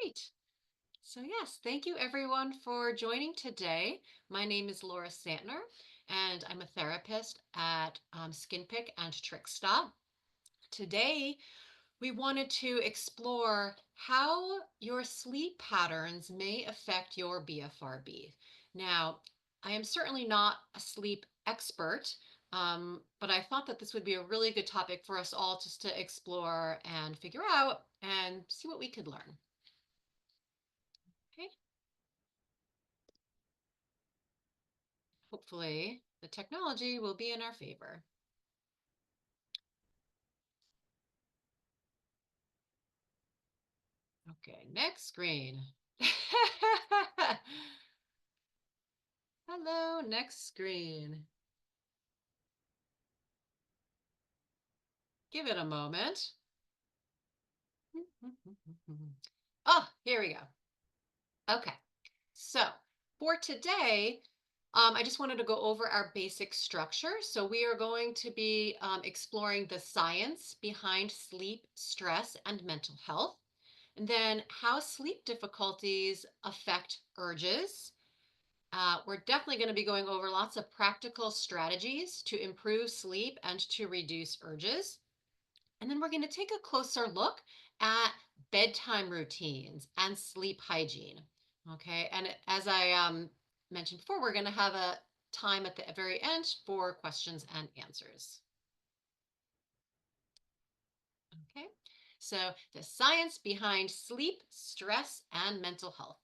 right. So yes, thank you everyone for joining today. My name is Laura Santner, and I'm a therapist at SkinPick and TrickStop. Today, we wanted to explore how your sleep patterns may affect your BFRB. Now, I am certainly not a sleep expert, but I thought that this would be a really good topic for us all just to explore and figure out and see what we could learn. Okay. Hopefully, the technology will be in our favor. Okay, next screen. Hello, next screen. Give it a moment. Oh, here we go. Okay, so for today, I just wanted to go over our basic structure. So we are going to be exploring the science behind sleep, stress, and mental health. And then how sleep difficulties affect urges. We're definitely going to be going over lots of practical strategies to improve sleep and to reduce urges. And then we're going to take a closer look at bedtime routines and sleep hygiene. Okay. And as I mentioned before, we're going to have a time at the very end for questions and answers. Okay. So the science behind sleep, stress, and mental health.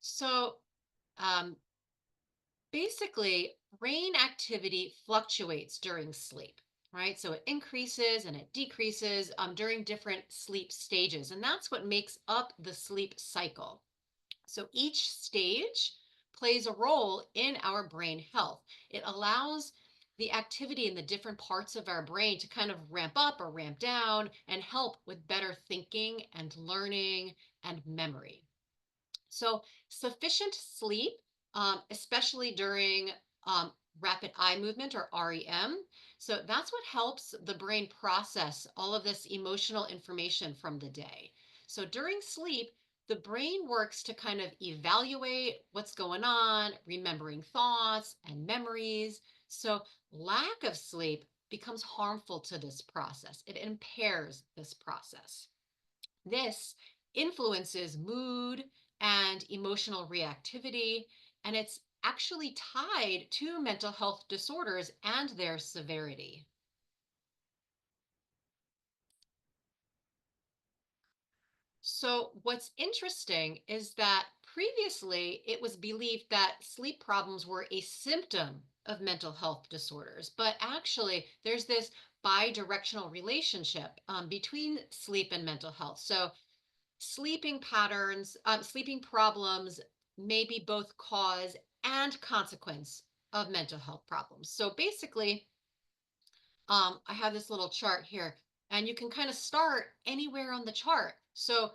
So um, basically, brain activity fluctuates during sleep, right? So it increases and it decreases during different sleep stages. And that's what makes up the sleep cycle. So each stage plays a role in our brain health. It allows the activity in the different parts of our brain to kind of ramp up or ramp down and help with better thinking and learning and memory. So sufficient sleep, especially during um, rapid eye movement or REM. So that's what helps the brain process all of this emotional information from the day. So during sleep, the brain works to kind of evaluate what's going on, remembering thoughts and memories. So lack of sleep becomes harmful to this process. It impairs this process. This influences mood and emotional reactivity, and it's actually tied to mental health disorders and their severity. So, what's interesting is that previously it was believed that sleep problems were a symptom of mental health disorders, but actually, there's this bi-directional relationship between sleep and mental health. So, sleeping patterns, sleeping problems may be both cause and consequence of mental health problems. So basically, I have this little chart here, and you can kind of start anywhere on the chart. So,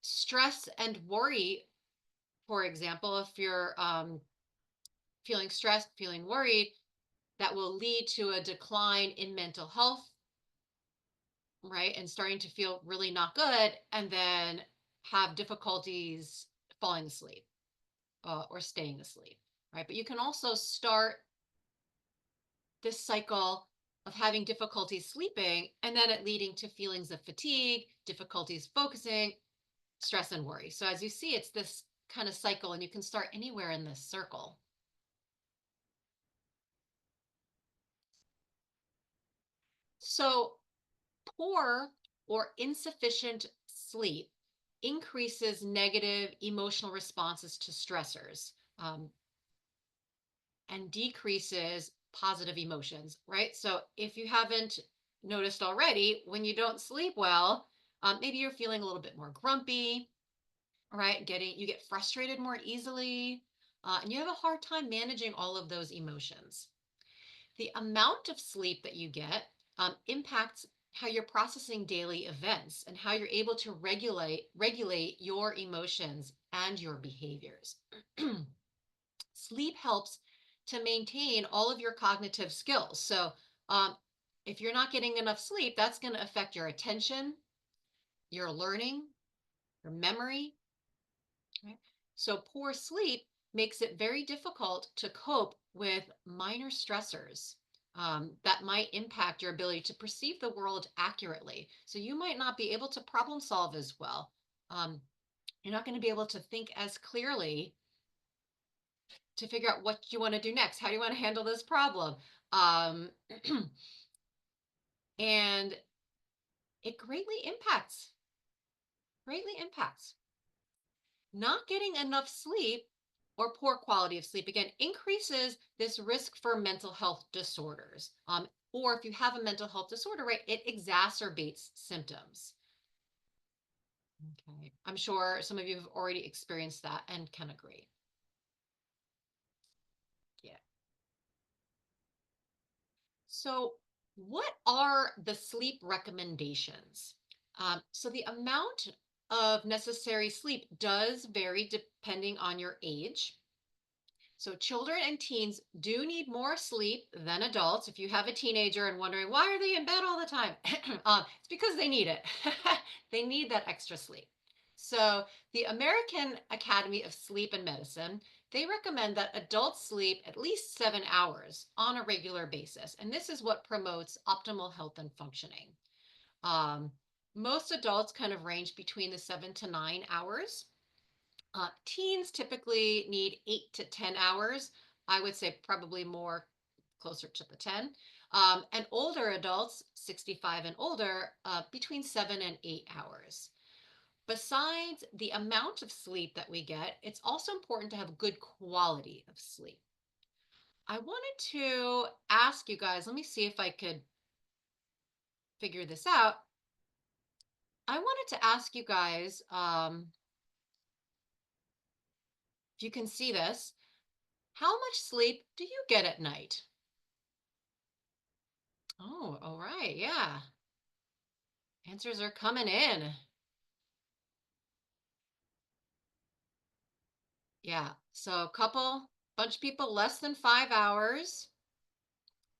stress and worry, for example, if you're feeling stressed, feeling worried, that will lead to a decline in mental health, right? And starting to feel really not good, and then have difficulties falling asleep or staying asleep, right? But you can also start this cycle of having difficulty sleeping and then it leading to feelings of fatigue, difficulties focusing, stress, and worry. So as you see, it's this kind of cycle, and you can start anywhere in this circle. So poor or insufficient sleep increases negative emotional responses to stressors. And decreases positive emotions, right? So if you haven't noticed already, when you don't sleep well, maybe you're feeling a little bit more grumpy, right? You get frustrated more easily, and you have a hard time managing all of those emotions. The amount of sleep that you get impacts how you're processing daily events and how you're able to regulate your emotions and your behaviors. Sleep helps to maintain all of your cognitive skills. So, um, if you're not getting enough sleep, that's going to affect your attention, your learning, your memory, right? So poor sleep makes it very difficult to cope with minor stressors that might impact your ability to perceive the world accurately. So you might not be able to problem solve as well. Um, you're not going to be able to think as clearly to figure out what you want to do next. How do you want to handle this problem? Um, and it greatly impacts. Not getting enough sleep or poor quality of sleep again increases this risk for mental health disorders. Or if you have a mental health disorder, right, it exacerbates symptoms. Okay. I'm sure some of you have already experienced that and can agree. Yeah. So, what are the sleep recommendations? So, the amount of necessary sleep does vary depending on your age. So, children and teens do need more sleep than adults. If you have a teenager and wondering why are they in bed all the time, it's because they need it. They need that extra sleep. So, the American Academy of Sleep and Medicine, they recommend that adults sleep at least 7 hours on a regular basis, and this is what promotes optimal health and functioning. Um, Most adults kind of range between the 7 to 9 hours. Teens typically need 8 to 10 hours. I would say probably more closer to the 10. And older adults, 65 and older, between 7 and 8 hours. Besides the amount of sleep that we get, it's also important to have good quality of sleep. I wanted to ask you guys, let me see if I could figure this out. I wanted to ask you guys, if you can see this, how much sleep do you get at night? Oh, all right. Yeah. Answers are coming in. Yeah. So bunch of people less than 5 hours.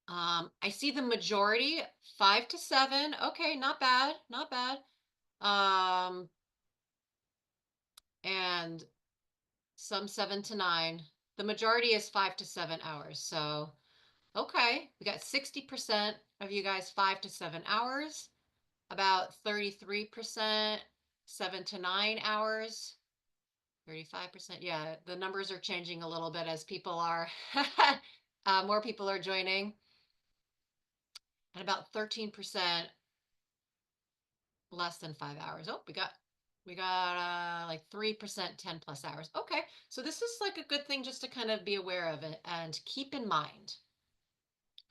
I see the majority 5 to 7. Okay, not bad, not bad. Um, and some 7 to 9. The majority is 5 to 7 hours. So, okay, we got 60% of you guys 5 to 7 hours, about 33% 7 to 9 hours. 35%. Yeah, the numbers are changing a little bit as people are, more people are joining. And about 13% less than 5 hours. Oh, we got like 3% 10 plus hours. Okay, so this is like a good thing just to kind of be aware of it and keep in mind.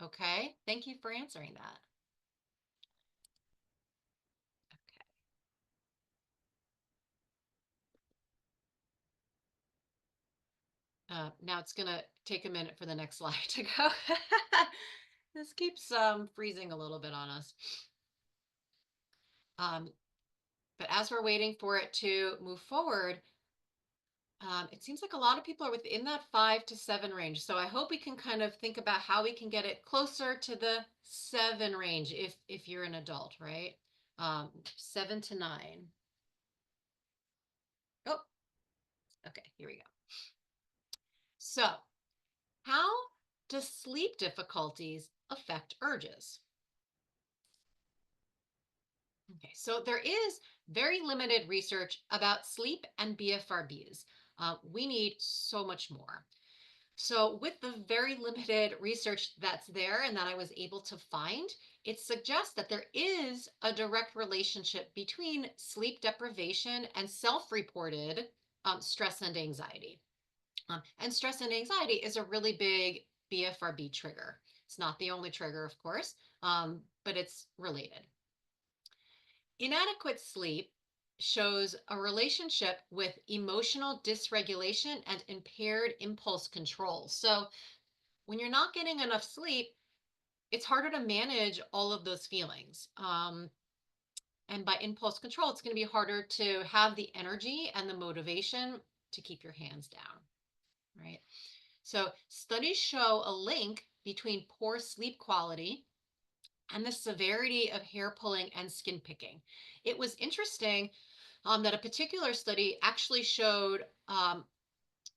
Okay, thank you for answering that. Now it's gonna take a minute for the next slide to go. This keeps freezing a little bit on us. Um, but as we're waiting for it to move forward, it seems like a lot of people are within that 5 to 7 range. So I hope we can kind of think about how we can get it closer to the 7 range if you're an adult, right? 7 to 9. Oh, okay, here we go. So how do sleep difficulties affect urges? Okay, so there is very limited research about sleep and BFRBs. We need so much more. So, with the very limited research that's there and that I was able to find, it suggests that there is a direct relationship between sleep deprivation and self reported stress and anxiety. And stress and anxiety is a really big BFRB trigger. It's not the only trigger, of course, but it's related. Inadequate sleep shows a relationship with emotional dysregulation and impaired impulse control. So, when you're not getting enough sleep, it's harder to manage all of those feelings. And by impulse control, it's going to be harder to have the energy and the motivation to keep your hands down, right? So, studies show a link between poor sleep quality and the severity of hair pulling and skin picking. It was interesting that a particular study actually showed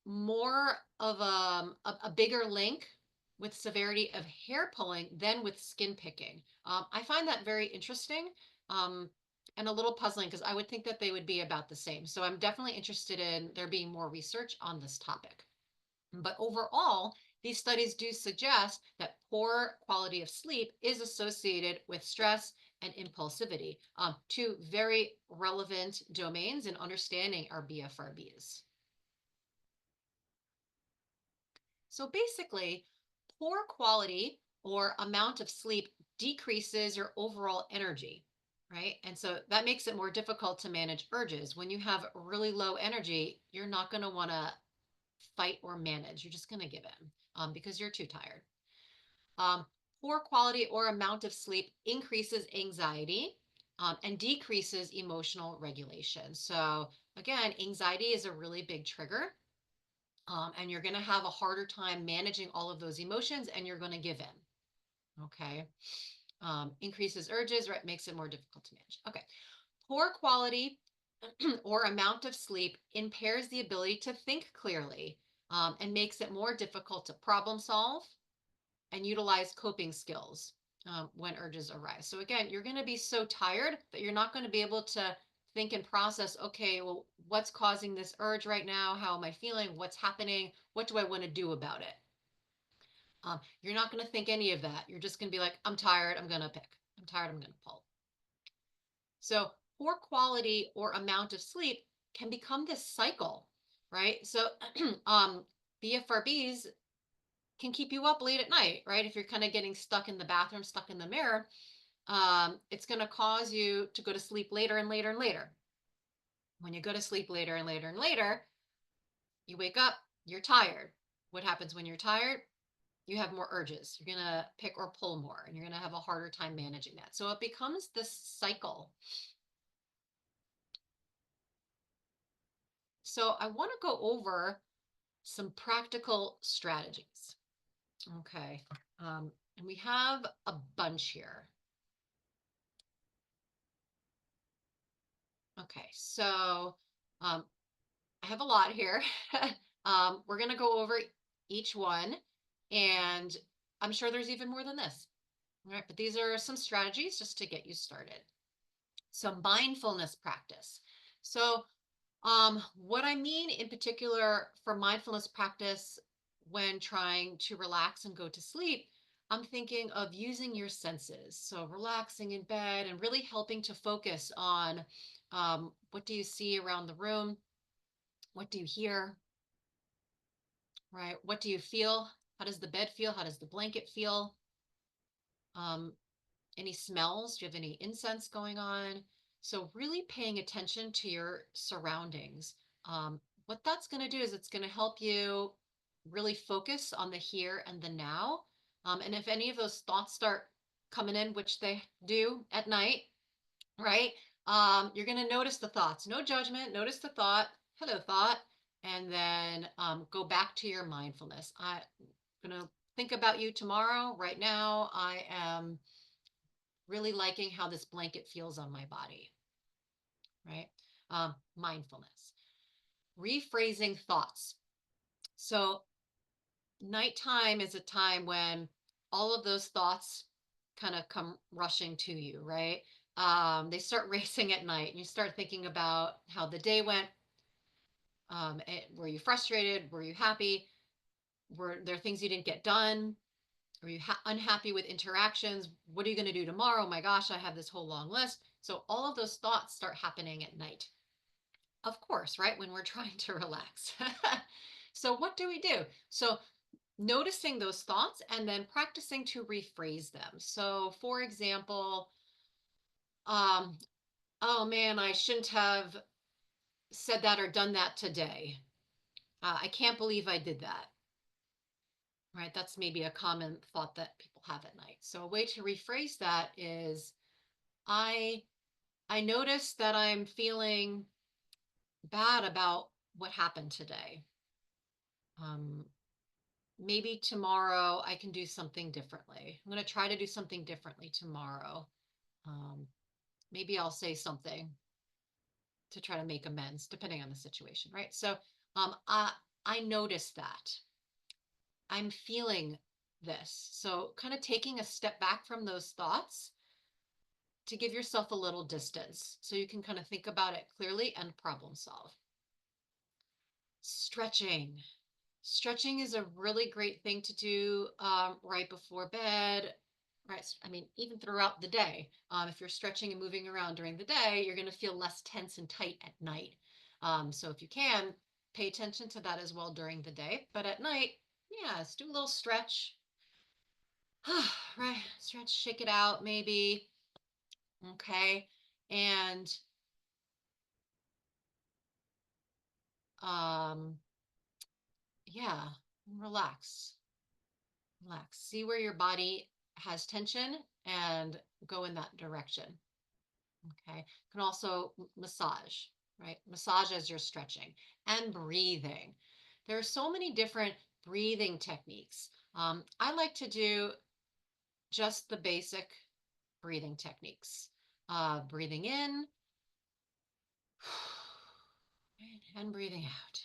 more of a bigger link with severity of hair pulling than with skin picking. I find that very interesting um, and a little puzzling because I would think that they would be about the same. So I'm definitely interested in there being more research on this topic. But overall, these studies do suggest that poor quality of sleep is associated with stress and impulsivity, two very relevant domains in understanding our BFRBs. So basically, poor quality or amount of sleep decreases your overall energy, right? And so that makes it more difficult to manage urges. When you have really low energy, you're not going to want to fight or manage. You're just going to give in because you're too tired. Um, Poor quality or amount of sleep increases anxiety and decreases emotional regulation. So, again, anxiety is a really big trigger, and you're going to have a harder time managing all of those emotions, and you're going to give in. Okay. Increases urges, right? Makes it more difficult to manage. Okay. Poor quality or amount of sleep impairs the ability to think clearly and makes it more difficult to problem solve and utilize coping skills when urges arise. So again, you're going to be so tired that you're not going to be able to think and process, okay, well, what's causing this urge right now? How am I feeling? What's happening? What do I want to do about it? You're not going to think any of that. You're just going to be like, I'm tired. I'm going to pick. I'm tired. I'm going to pull. So poor quality or amount of sleep can become this cycle, right? So BFRBs can keep you up late at night, right? If you're kind of getting stuck in the bathroom, stuck in the mirror, it's going to cause you to go to sleep later and later and later. When you go to sleep later and later and later, you wake up, you're tired. What happens when you're tired? You have more urges. You're going to pick or pull more, and you're going to have a harder time managing that. So it becomes this cycle. So I want to go over some practical strategies. Okay. And we have a bunch here. Okay, so I have a lot here. We're going to go over each one, and I'm sure there's even more than this. All right, but these are some strategies just to get you started. So mindfulness practice. So what I mean in particular for mindfulness practice when trying to relax and go to sleep, I'm thinking of using your senses. So relaxing in bed and really helping to focus on what do you see around the room? What do you hear? Right? What do you feel? How does the bed feel? How does the blanket feel? Um, any smells? Do you have any incense going on? So really paying attention to your surroundings. What that's going to do is it's going to help you really focus on the here and the now. And if any of those thoughts start coming in, which they do at night, right? You're going to notice the thoughts, no judgment, notice the thought, hello, thought, and then go back to your mindfulness. I'm going to think about you tomorrow. Right now, I am really liking how this blanket feels on my body, right? Mindfulness, rephrasing thoughts. So, nighttime is a time when all of those thoughts kind of come rushing to you, right? They start racing at night, and you start thinking about how the day went. Were you frustrated? Were you happy? Were there things you didn't get done? Are you unhappy with interactions? What are you going to do tomorrow? Oh my gosh, I have this whole long list. So all of those thoughts start happening at night. Of course, right? When we're trying to relax. So what do we do? So noticing those thoughts and then practicing to rephrase them. So for example, um, oh man, I shouldn't have said that or done that today. I can't believe I did that. Right? That's maybe a common thought that people have at night. So a way to rephrase that is I I notice that I'm feeling bad about what happened today. Um, maybe tomorrow I can do something differently. I'm going to try to do something differently tomorrow. Um, maybe I'll say something to try to make amends, depending on the situation, right? So um, I, I notice that I'm feeling this. So kind of taking a step back from those thoughts to give yourself a little distance so you can kind of think about it clearly and problem solve. Stretching. Stretching is a really great thing to do right before bed, right? I mean, even throughout the day. If you're stretching and moving around during the day, you're going to feel less tense and tight at night. So if you can, pay attention to that as well during the day. But at night, yeah, let's do a little stretch. Right, stretch, shake it out, maybe. Okay, and um, yeah, relax. Relax. See where your body has tension and go in that direction. Okay. You can also massage, right? Massage as you're stretching and breathing. There are so many different breathing techniques. I like to do just the basic breathing techniques. Breathing in and breathing out.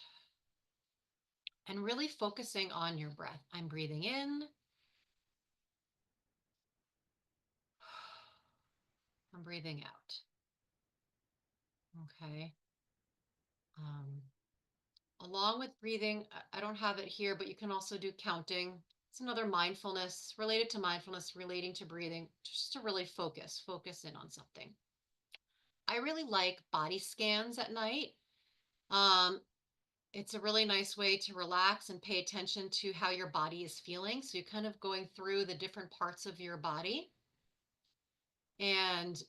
And really focusing on your breath. I'm breathing in. I'm breathing out. Okay. Um, Along with breathing, I don't have it here, but you can also do counting. It's another mindfulness related to mindfulness, relating to breathing, just to really focus in on something. I really like body scans at night. Um, it's a really nice way to relax and pay attention to how your body is feeling. So you're kind of going through the different parts of your body and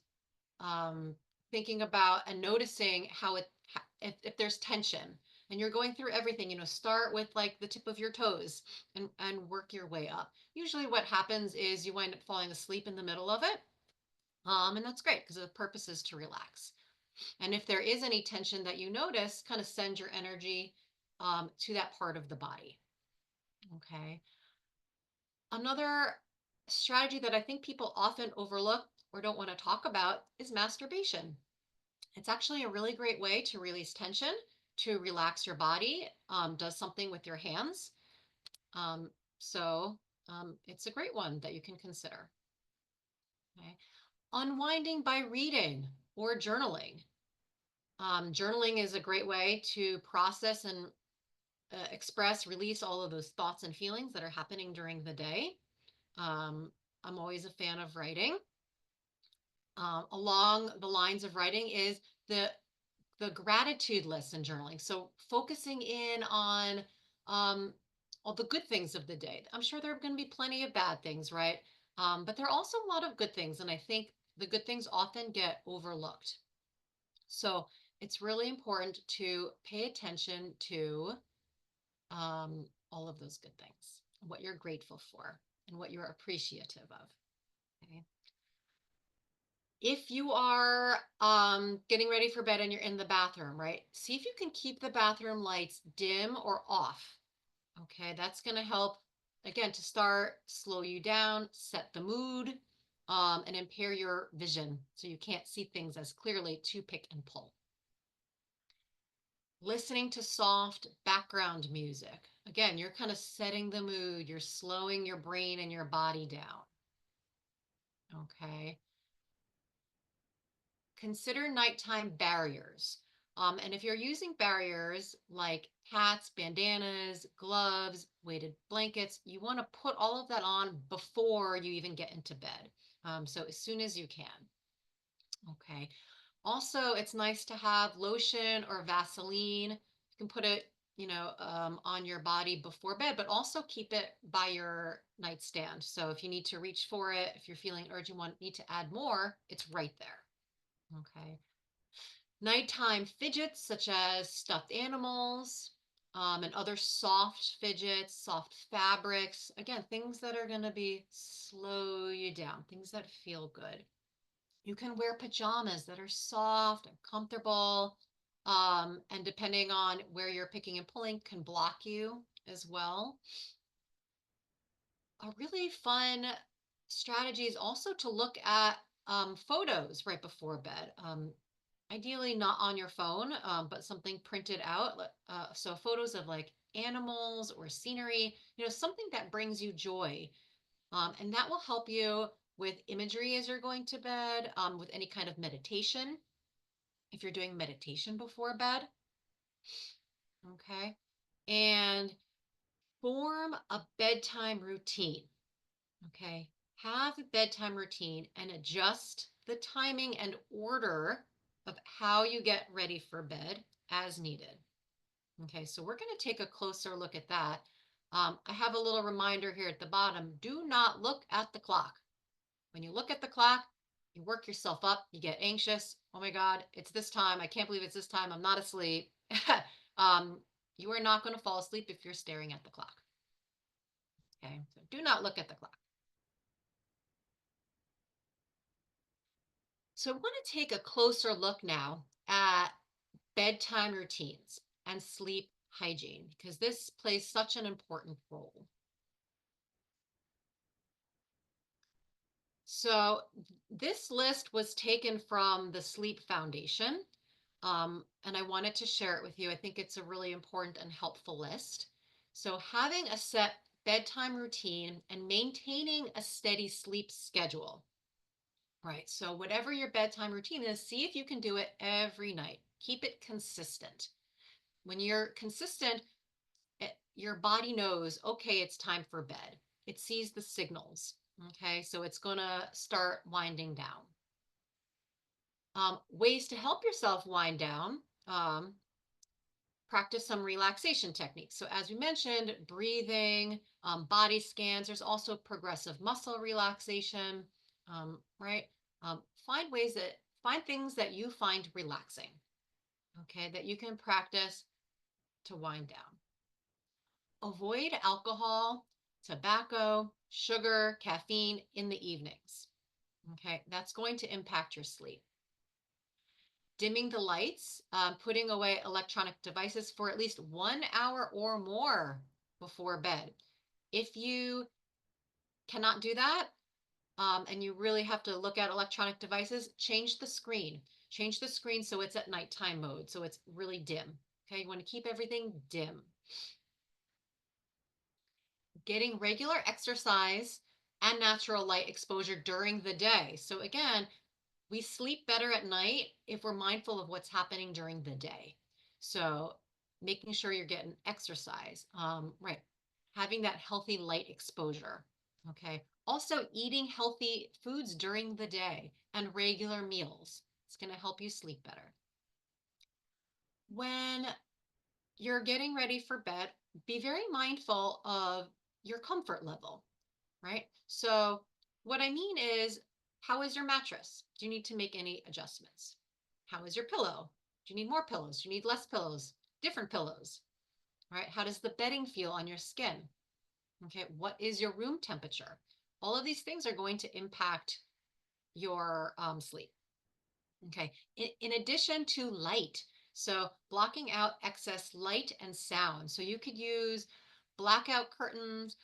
um, thinking about and noticing how if there's tension and you're going through everything, start with like the tip of your toes and work your way up. Usually what happens is you wind up falling asleep in the middle of it. And that's great because the purpose is to relax. And if there is any tension that you notice, kind of send your energy to that part of the body. Okay. Another strategy that I think people often overlook or don't want to talk about is masturbation. It's actually a really great way to release tension, to relax your body, does something with your hands. Um, so it's a great one that you can consider. Okay. Unwinding by reading or journaling. Journaling is a great way to process and express, release all of those thoughts and feelings that are happening during the day. Um, I'm always a fan of writing. Along the lines of writing is the gratitude list in journaling. So focusing in on um, all the good things of the day. I'm sure there are going to be plenty of bad things, right? But there are also a lot of good things, and I think the good things often get overlooked. So it's really important to pay attention to all of those good things, what you're grateful for, and what you're appreciative of. Okay. If you are getting ready for bed and you're in the bathroom, right? See if you can keep the bathroom lights dim or off. Okay, that's going to help, again, to start, slow you down, set the mood, and impair your vision so you can't see things as clearly to pick and pull. Listening to soft background music. Again, you're kind of setting the mood, you're slowing your brain and your body down. Okay. Consider nighttime barriers. And if you're using barriers like hats, bandanas, gloves, weighted blankets, you want to put all of that on before you even get into bed. So as soon as you can. Okay. Also, it's nice to have lotion or Vaseline. You can put it, on your body before bed, but also keep it by your nightstand. So if you need to reach for it, if you're feeling urgent, need to add more, it's right there. Okay. Nighttime fidgets such as stuffed animals and other soft fidgets, soft fabrics. Again, things that are going to be slow you down, things that feel good. You can wear pajamas that are soft and comfortable. And depending on where you're picking and pulling, can block you as well. A really fun strategy is also to look at photos right before bed. Ideally, not on your phone, but something printed out. So, photos of like animals or scenery, something that brings you joy. And that will help you with imagery as you're going to bed, with any kind of meditation, if you're doing meditation before bed. Okay. And form a bedtime routine. Okay. Have a bedtime routine and adjust the timing and order of how you get ready for bed as needed. Okay, so we're going to take a closer look at that. I have a little reminder here at the bottom. Do not look at the clock. When you look at the clock, you work yourself up, you get anxious. Oh my God, it's this time. I can't believe it's this time. I'm not asleep. um, you are not going to fall asleep if you're staring at the clock. Okay, so do not look at the clock. So I want to take a closer look now at bedtime routines and sleep hygiene because this plays such an important role. So this list was taken from the Sleep Foundation, and I wanted to share it with you. I think it's a really important and helpful list. So having a set bedtime routine and maintaining a steady sleep schedule. Right. So whatever your bedtime routine is, see if you can do it every night. Keep it consistent. When you're consistent, your body knows, okay, it's time for bed. It sees the signals. Okay, so it's going to start winding down. Ways to help yourself wind down. Practice some relaxation techniques. So, as we mentioned, breathing, body scans. There's also progressive muscle relaxation, right? Find things that you find relaxing, okay, that you can practice to wind down. Avoid alcohol, tobacco, sugar, caffeine in the evenings. Okay, that's going to impact your sleep. Dimming the lights, putting away electronic devices for at least 1 hour or more before bed. If you cannot do that, and you really have to look at electronic devices, change the screen. Change the screen so it's at nighttime mode, so it's really dim. Okay, you want to keep everything dim. Getting regular exercise and natural light exposure during the day. So again, we sleep better at night if we're mindful of what's happening during the day. So making sure you're getting exercise, right? Having that healthy light exposure. Okay. Also eating healthy foods during the day and regular meals. It's going to help you sleep better. When you're getting ready for bed, be very mindful of your comfort level, right? So what I mean is, how is your mattress? Do you need to make any adjustments? How is your pillow? Do you need more pillows? Do you need less pillows? Different pillows, right? How does the bedding feel on your skin? Okay, what is your room temperature? All of these things are going to impact your sleep. Okay, in addition to light, so blocking out excess light and sound. So you could use blackout curtains,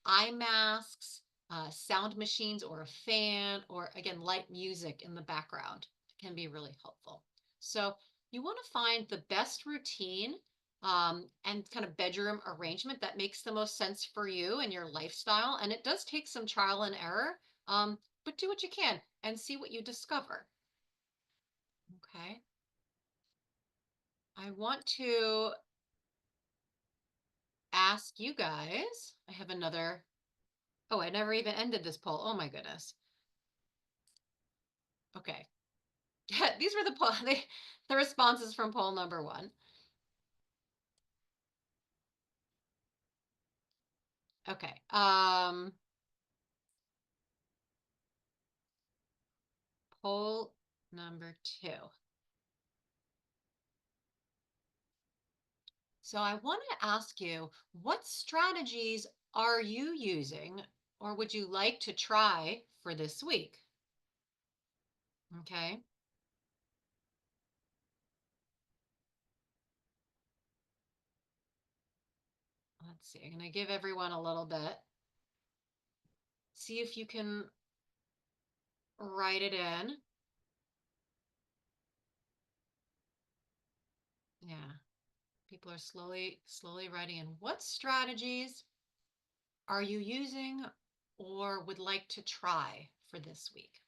eye masks, sound machines, or a fan, or again, light music in the background can be really helpful. So you want to find the best routine and kind of bedroom arrangement that makes the most sense for you and your lifestyle. And it does take some trial and error, but do what you can and see what you discover. Okay. I want to ask you guys. I have another. Oh, I never even ended this poll. Oh my goodness. Okay. These were the responses from poll number one. Okay. Poll number two. So I want to ask you, what strategies are you using or would you like to try for this week? Okay. Let's see. I'm going to give everyone a little bit. See if you can write it in. Yeah, people are slowly writing in. What strategies are you using or would like to try for this week?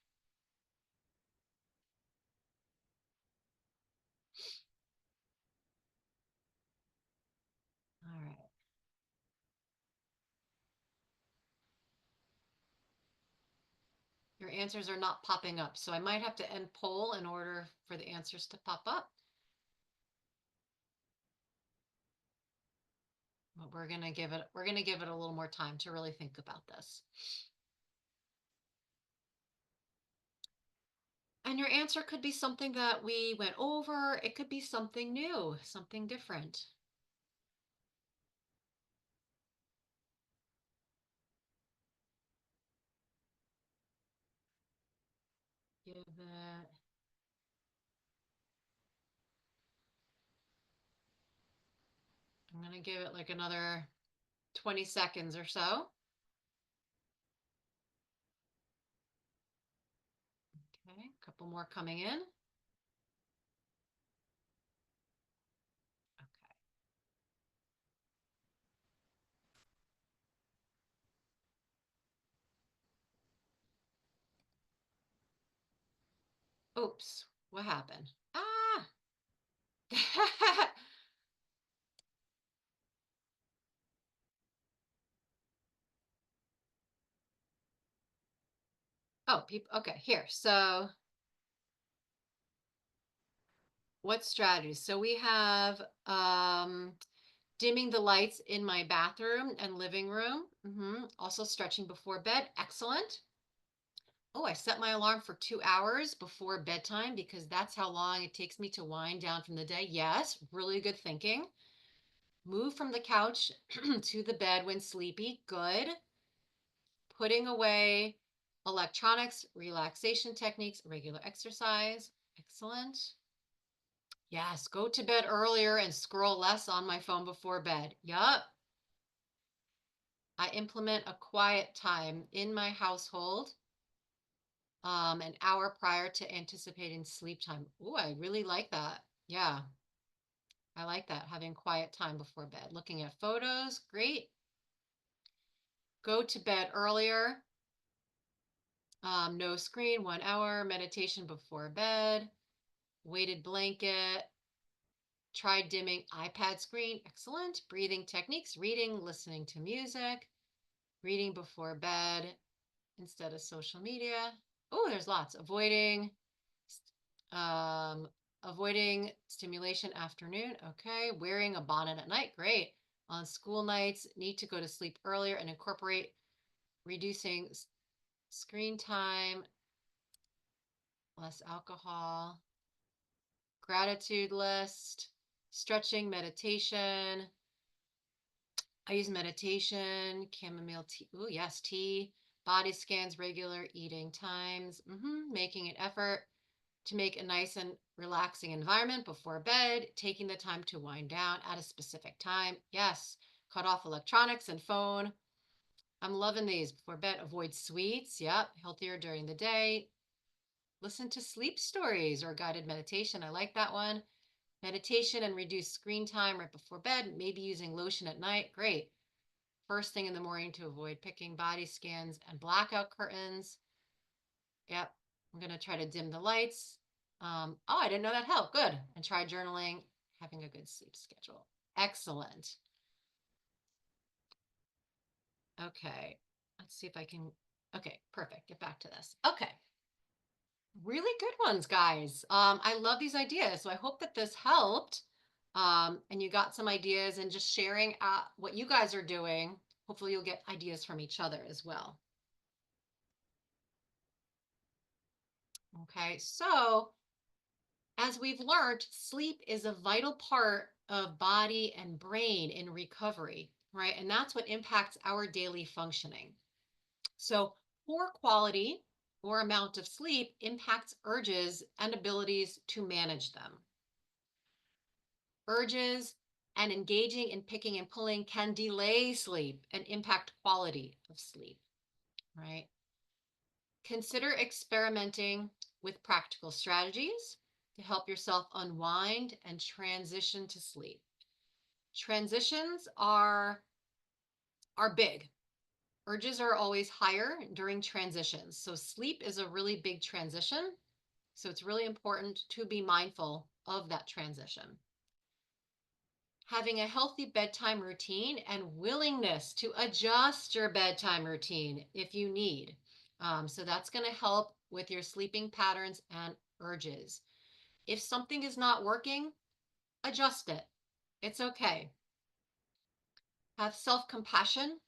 All right. Your answers are not popping up, so I might have to end poll in order for the answers to pop up. But we're gonna give it a little more time to really think about this. And your answer could be something that we went over. It could be something new, something different. Give it, I'm gonna give it like another 20 seconds or so. Okay, a couple more coming in. Okay. Oops, what happened? Ah! Oh, people, okay, here. So what strategies? So we have dimming the lights in my bathroom and living room. Also stretching before bed. Excellent. Oh, I set my alarm for 2 hours before bedtime because that's how long it takes me to wind down from the day. Yes, really good thinking. Move from the couch to the bed when sleepy. Good. Putting away electronics, relaxation techniques, regular exercise. Excellent. Yes, go to bed earlier and scroll less on my phone before bed. Yup. I implement a quiet time in my household an hour prior to anticipating sleep time. Ooh, I really like that. Yeah, I like that. Having quiet time before bed. Looking at photos, great. Go to bed earlier. No screen, 1 hour. Meditation before bed. Weighted blanket. Try dimming iPad screen. Excellent. Breathing techniques. Reading, listening to music. Reading before bed instead of social media. Oh, there's lots. Um, avoiding stimulation afternoon. Okay. Wearing a bonnet at night. Great. On school nights, need to go to sleep earlier and incorporate reducing screen time, less alcohol, gratitude list, stretching, meditation. I use meditation, chamomile tea. Oh, yes, tea, body scans, regular eating times, making an effort to make a nice and relaxing environment before bed, taking the time to wind down at a specific time. Yes, cut off electronics and phone. I'm loving these before bed. Avoid sweets. Yep, healthier during the day. Listen to sleep stories or guided meditation. I like that one. Meditation and reduce screen time right before bed, maybe using lotion at night. Great. First thing in the morning to avoid picking body scans and blackout curtains. Yep. I'm going to try to dim the lights. Oh, I didn't know that helped. Good. And try journaling, having a good sleep schedule. Excellent. Okay. Let's see if I can. Okay, perfect. Get back to this. Okay. Really good ones, guys. I love these ideas. So I hope that this helped. And you got some ideas and just sharing what you guys are doing. Hopefully you'll get ideas from each other as well. Okay, so as we've learned, sleep is a vital part of body and brain in recovery, right? And that's what impacts our daily functioning. So poor quality or amount of sleep impacts urges and abilities to manage them. Urges and engaging in picking and pulling can delay sleep and impact quality of sleep. right? Consider experimenting with practical strategies to help yourself unwind and transition to sleep. Transitions are big. Urges are always higher during transitions. So sleep is a really big transition. So it's really important to be mindful of that transition. Having a healthy bedtime routine and willingness to adjust your bedtime routine if you need. So that's going to help with your sleeping patterns and urges. If something is not working, adjust it. It's okay. Have self compassion,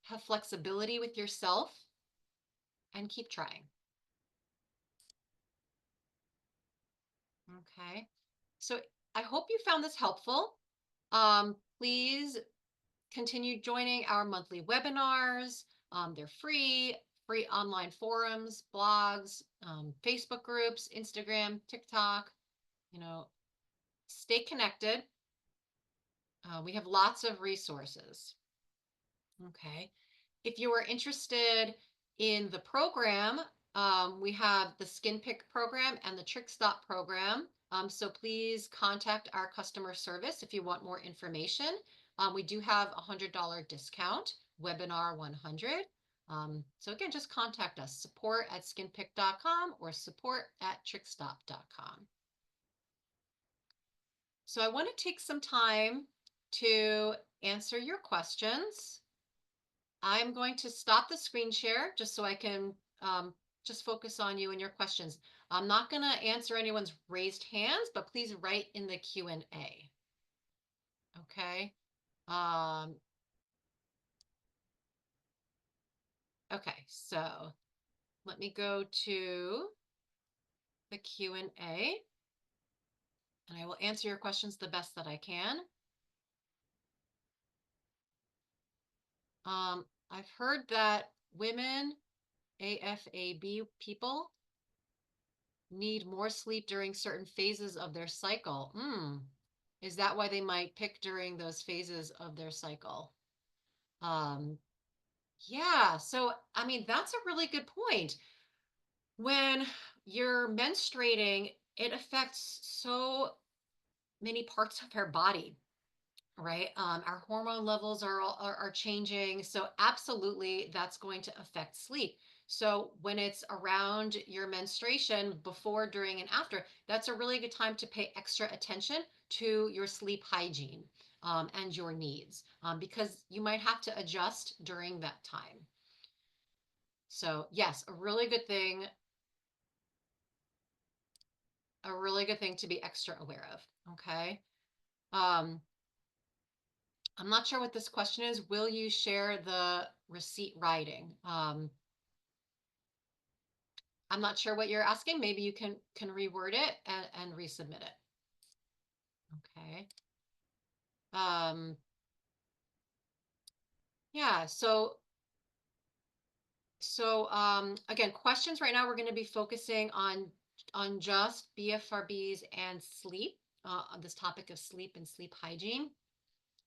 have flexibility with yourself, and keep trying. Okay. So I hope you found this helpful. Please continue joining our monthly webinars. They're free online forums, blogs, Facebook groups, Instagram, TikTok. You know, stay connected. We have lots of resources. Okay. If you are interested in the program, we have the Skin Pick program and the Trick Stop program. So please contact our customer service if you want more information. We do have a $100 discount, webinar 100. So again, just contact us, support@skinpick.com or support@trickstop.com. So I want to take some time to answer your questions. I'm going to stop the screen share just so I can just focus on you and your questions. I'm not going to answer anyone's raised hands, but please write in the Q&A. Okay. Um, okay, so let me go to the Q&A and I will answer your questions the best that I can. I've heard that women, AFAB people, need more sleep during certain phases of their cycle. Is that why they might pick during those phases of their cycle? Um, yeah, so I mean, that's a really good point. When you're menstruating, it affects so many parts of our body, right? Our hormone levels are changing. So absolutely that's going to affect sleep. So when it's around your menstruation, before, during, and after, that's a really good time to pay extra attention to your sleep hygiene and your needs because you might have to adjust during that time. So yes, a really good thing to be extra aware of. Okay. Um, I'm not sure what this question is. Will you share the receipt writing? I'm not sure what you're asking. Maybe you can reword it and resubmit it. Okay. Yeah, so again, questions right now we're going to be focusing on just BFRBs and sleep, on this topic of sleep and sleep hygiene.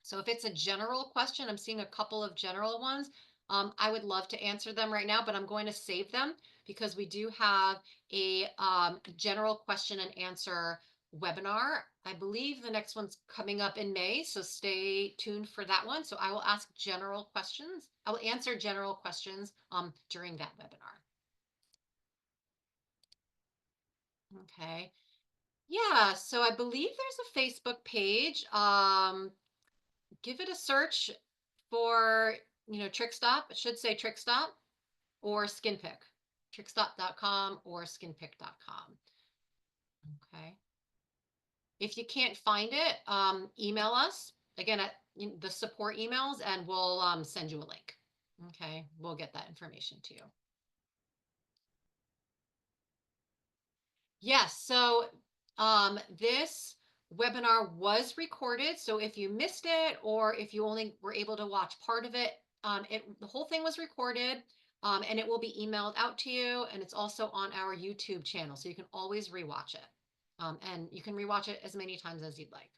So if it's a general question, I'm seeing a couple of general ones. I would love to answer them right now, but I'm going to save them because we do have a general question and answer webinar. I believe the next one's coming up in May, so stay tuned for that one. So I will ask general questions. I will answer general questions during that webinar. Okay. Yeah, so I believe there's a Facebook page. Give it a search for, TrickStop. It should say TrickStop or SkinPick. TrickStop.com or SkinPick.com. Okay. If you can't find it, email us again at the support emails and we'll send you a link. Okay. We'll get that information to you. Yes. So this webinar was recorded. So if you missed it or if you only were able to watch part of it, the whole thing was recorded and it will be emailed out to you. And it's also on our YouTube channel. So you can always rewatch it. And you can rewatch it as many times as you'd like.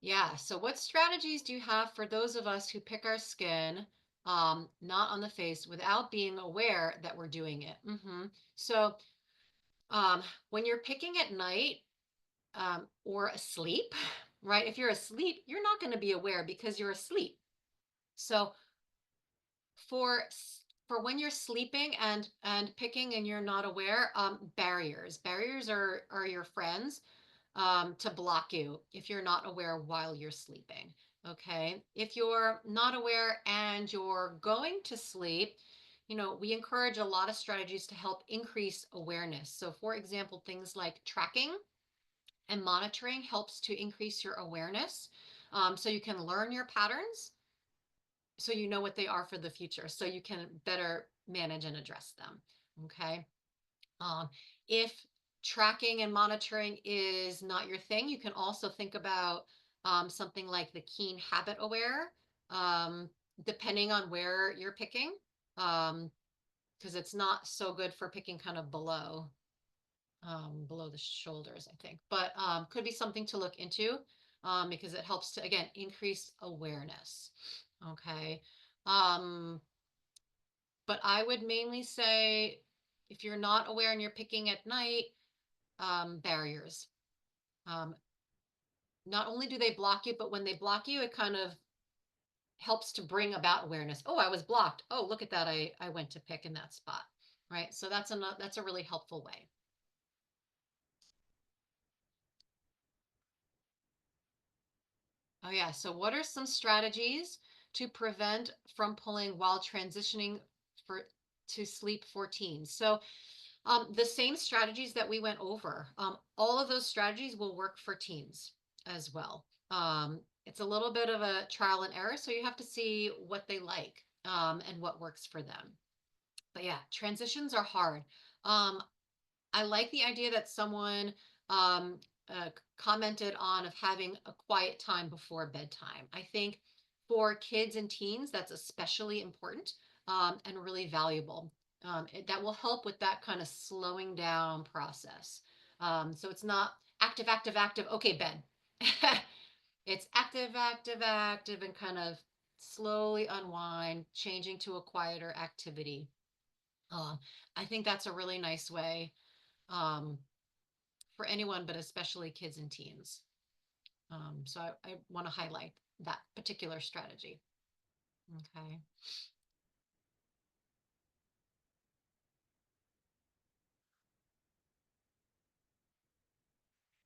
Yeah. So, what strategies do you have for those of us who pick our skin, not on the face, without being aware that we're doing it? So, um, when you're picking at night or asleep, right? If you're asleep, you're not going to be aware because you're asleep. So, for when you're sleeping and picking and you're not aware, barriers are your friends to block you if you're not aware while you're sleeping. Okay. If you're not aware and you're going to sleep, we encourage a lot of strategies to help increase awareness. So, for example, things like tracking and monitoring helps to increase your awareness. So you can learn your patterns so you know what they are for the future so you can better manage and address them. Okay. If tracking and monitoring is not your thing, you can also think about something like the Keen Habit Aware, um, depending on where you're picking, because it's not so good for picking kind of below the shoulders, I think, but could be something to look into because it helps to, again, increase awareness. Okay. Um, but I would mainly say if you're not aware and you're picking at night, barriers. Um, Not only do they block you, but when they block you, it kind of helps to bring about awareness. Oh, I was blocked. Oh, look at that. I went to pick in that spot. Right. So that's a really helpful way. Oh yeah. So what are some strategies to prevent from pulling while transitioning for to sleep for teens? So the same strategies that we went over, all of those strategies will work for teens as well. It's a little bit of a trial and error, so you have to see what they like and what works for them. But yeah, transitions are hard. Um, I like the idea that someone um, commented on of having a quiet time before bedtime. I think for kids and teens, that's especially important and really valuable. That will help with that kind of slowing down process. So it's not active, active, active. Okay, bed. It's active, active, active, and kind of slowly unwind, changing to a quieter activity. Um, I think that's a really nice way um, for anyone, but especially kids and teens. So I want to highlight that particular strategy. Okay.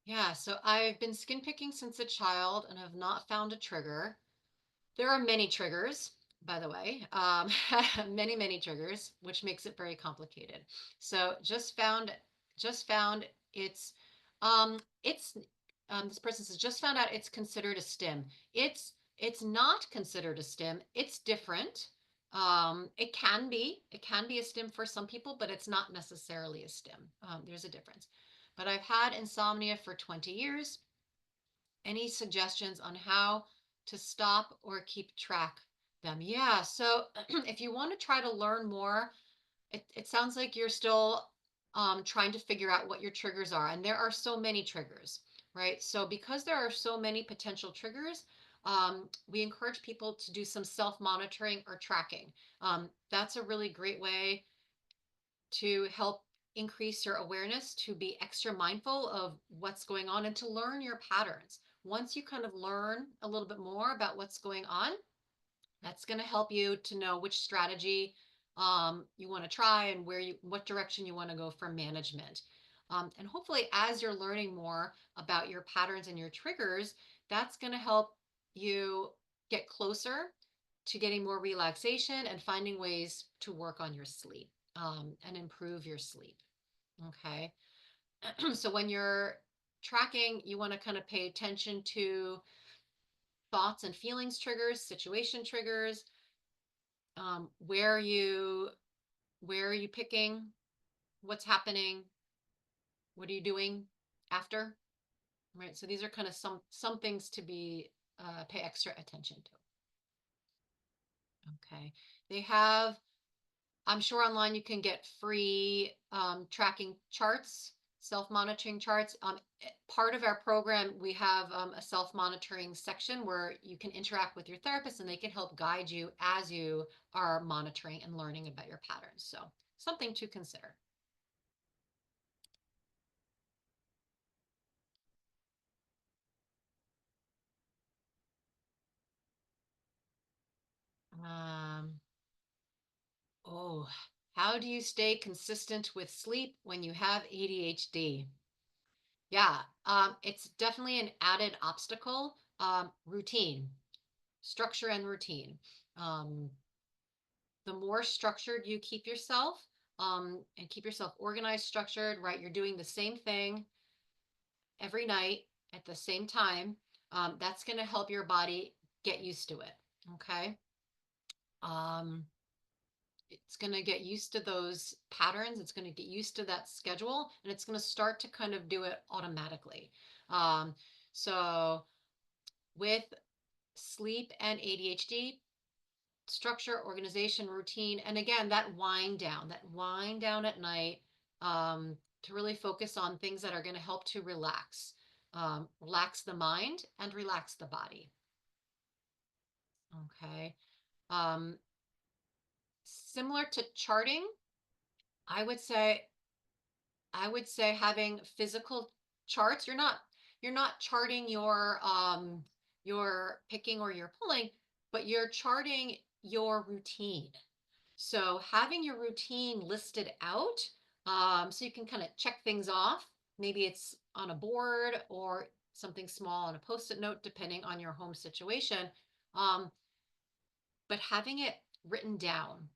Yeah. So I've been skin picking since a child and have not found a trigger. There are many triggers, by the way, many, many triggers, which makes it very complicated. So just found it's this person says just found out it's considered a stim. It's not considered a stim. It's different. It can be a stim for some people, but it's not necessarily a stim. There's a difference. But I've had insomnia for 20 years. Any suggestions on how to stop or keep track them? Yeah, so if you want to try to learn more, it sounds like you're still trying to figure out what your triggers are, and there are so many triggers, right? So because there are so many potential triggers, we encourage people to do some self-monitoring or tracking. That's a really great way to help increase your awareness, to be extra mindful of what's going on, and to learn your patterns. Once you kind of learn a little bit more about what's going on, that's going to help you to know which strategy you want to try and what direction you want to go for management. And hopefully, as you're learning more about your patterns and your triggers, that's going to help you get closer to getting more relaxation and finding ways to work on your sleep and improve your sleep. Okay. So when you're tracking, you want to kind of pay attention to thoughts and feelings triggers, situation triggers. Um, where are you where are you picking? What's happening? What are you doing after? Right. So these are kind of some things to be pay extra attention to. Okay. They have I'm sure online you can get free tracking charts self-monitoring charts. Part of our program, we have a self-monitoring section where you can interact with your therapist and they can help guide you as you are monitoring and learning about your patterns. So something to consider. Um, oh, how do you stay consistent with sleep when you have ADHD? Yeah, it's definitely an added obstacle. Routine, structure and routine. Um, the more structured you keep yourself, and keep yourself organized, structured, right? You're doing the same thing every night at the same time. That's going to help your body get used to it. Okay. Um, it's going to get used to those patterns. It's going to get used to that schedule, and it's going to start to kind of do it automatically. So with sleep and ADHD, structure, organization, routine, and again, that wind down at night, to really focus on things that are going to help to relax the mind and relax the body. Okay. Um, Similar to charting, I would say I would say having physical charts. You're not charting your picking or your pulling, but you're charting your routine. So having your routine listed out, so you can kind of check things off. Maybe it's on a board or something small on a post-it note, depending on your home situation. Um, but having it written down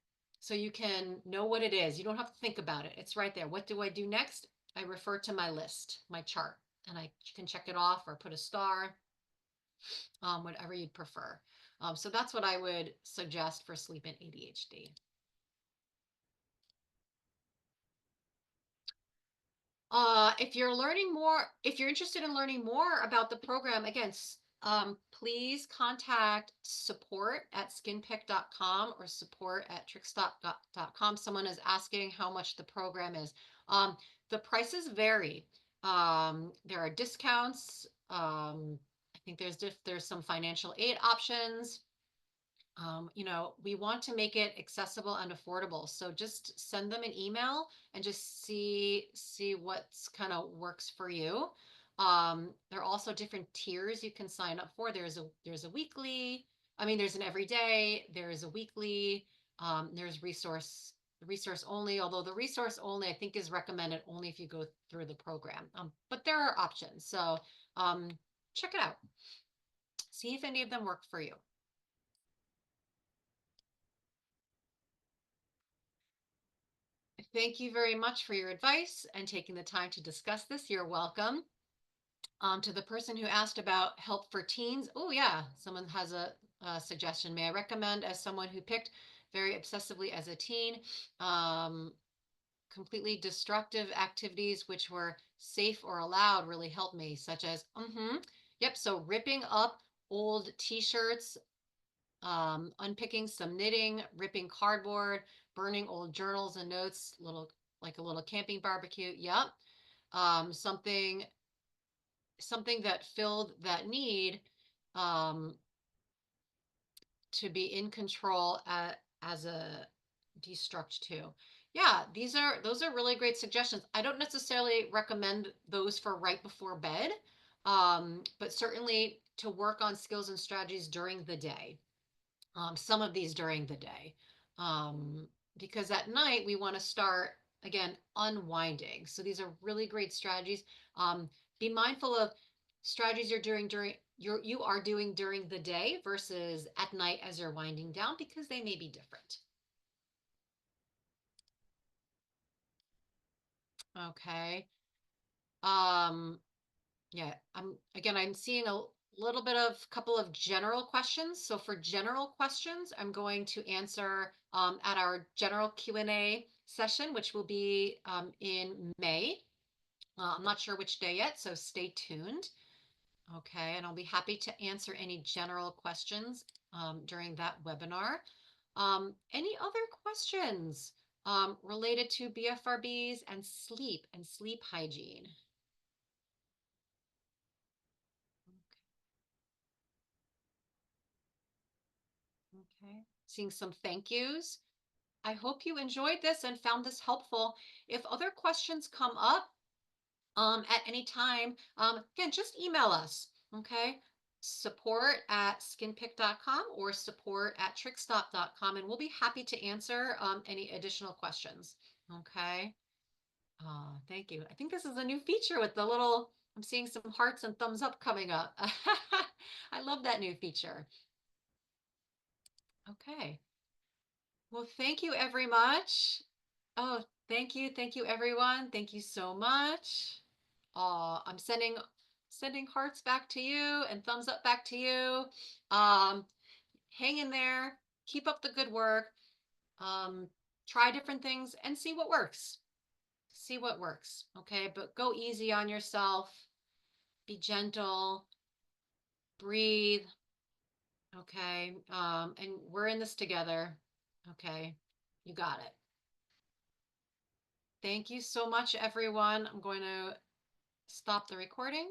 so you can know what it is. You don't have to think about it. It's right there. What do I do next? I refer to my list, my chart, and I can check it off or put a star, whatever you'd prefer. So that's what I would suggest for sleep and ADHD. If you're interested in learning more about the program, again, please contact support@skinpick.com or support@trickstop.com. Someone is asking how much the program is. The prices vary. There are discounts. I think there's some financial aid options. We want to make it accessible and affordable. So just send them an email and just see what's kind of works for you. There are also different tiers you can sign up for. There's a weekly, there's an everyday, there's a weekly, there's resource only, although the resource only I think is recommended only if you go through the program. But there are options. So check it out. See if any of them work for you. Thank you very much for your advice and taking the time to discuss this. You're welcome. To the person who asked about help for teens, oh yeah, someone has a suggestion. May I recommend, as someone who picked very obsessively as a teen, um, completely destructive activities which were safe or allowed really helped me, such as, yep, so ripping up old t-shirts, unpicking some knitting, ripping cardboard, burning old journals and notes, like a little camping barbecue. Yep. Um, something something that filled that need, um, to be in control as a destruct too. Yeah, those are really great suggestions. I don't necessarily recommend those for right before bed, but certainly to work on skills and strategies during the day. Some of these during the day. Um, because at night we want to start again unwinding. So these are really great strategies. Be mindful of strategies you are doing during the day versus at night as you're winding down because they may be different. Okay. Um, Yeah, I'm seeing a little bit of couple of general questions. So for general questions, I'm going to answer at our general Q&A session, which will be in May. I'm not sure which day yet, so stay tuned. Okay, and I'll be happy to answer any general questions during that webinar. Any other questions? related to BFRBs and sleep hygiene. Okay. Seeing some thank yous. I hope you enjoyed this and found this helpful. If other questions come up at any time, again, just email us. Okay. Support@skinpick.com or support@trickstop.com, and we'll be happy to answer any additional questions. Okay. Thank you. I think this is a new feature with the little, I'm seeing some hearts and thumbs up coming up. I love that new feature. Okay. Well, thank you very much. Oh, thank you. Thank you, everyone. Thank you so much. I'm sending hearts back to you and thumbs up back to you. Um, Hang in there. Keep up the good work. Um, Try different things and see what works. See what works. Okay, but go easy on yourself. Be gentle. Breathe. Okay. And we're in this together. Okay. You got it. Thank you so much, everyone. I'm going to stop the recording.